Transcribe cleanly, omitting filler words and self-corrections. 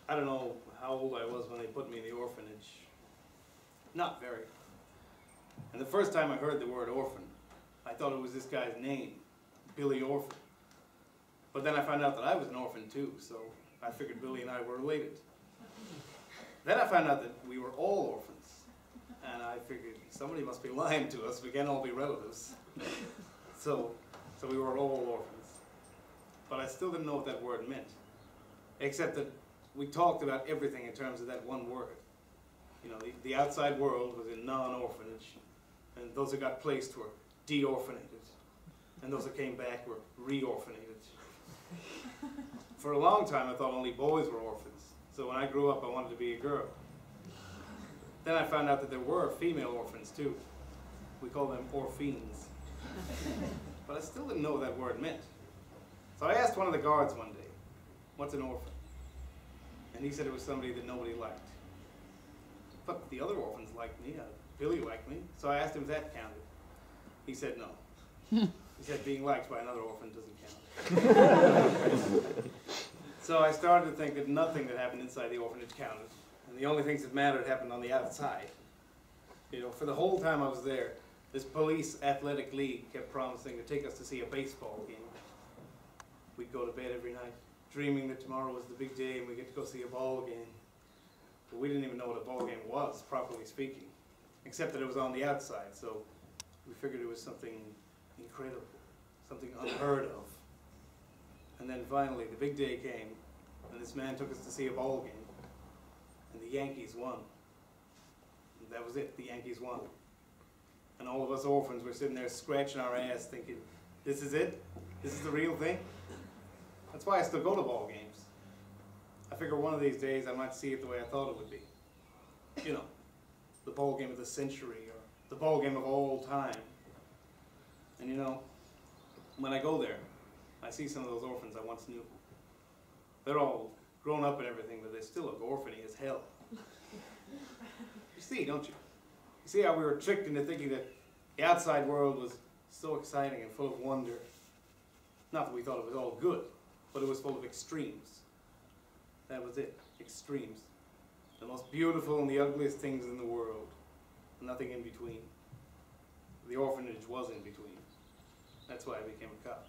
I don't know how old I was when they put me in the orphanage. Not very. And the first time I heard the word orphan, I thought it was this guy's name, Billy Orphan. But then I found out that I was an orphan too, so I figured Billy and I were related. Then I found out that we were all orphans. And I figured somebody must be lying to us, we can't all be relatives. So we were all orphans. But I still didn't know what that word meant. Except that we talked about everything in terms of that one word. You know, the outside world was in non-orphanage, and those that got placed were de-orphanated, and those that came back were re-orphanated. For a long time I thought only boys were orphans, so when I grew up I wanted to be a girl. Then I found out that there were female orphans too. We call them orphines. But I still didn't know what that word meant. So I asked one of the guards one day, "What's an orphan?" And he said it was somebody that nobody liked. But the other orphans liked me. Billy liked me. So I asked him if that counted. He said no. He said being liked by another orphan doesn't count. So I started to think that nothing that happened inside the orphanage counted. And the only things that mattered happened on the outside. You know, for the whole time I was there, this police athletic league kept promising to take us to see a baseball game. We'd go to bed every night, dreaming that tomorrow was the big day and we get to go see a ball game. But we didn't even know what a ball game was, properly speaking, except that it was on the outside, so we figured it was something incredible, something unheard of. And then finally, the big day came, and this man took us to see a ball game, and the Yankees won. And that was it, the Yankees won. And all of us orphans were sitting there scratching our ass thinking, this is it? This is the real thing? That's why I still go to ball games. I figure one of these days I might see it the way I thought it would be. You know, the ball game of the century, or the ball game of all time. And you know, when I go there, I see some of those orphans I once knew. They're all grown up and everything, but they still look orphany as hell. You see, don't you? You see how we were tricked into thinking that the outside world was so exciting and full of wonder. Not that we thought it was all good, but it was full of extremes. That was it, extremes. The most beautiful and the ugliest things in the world. Nothing in between. The orphanage was in between. That's why I became a cop.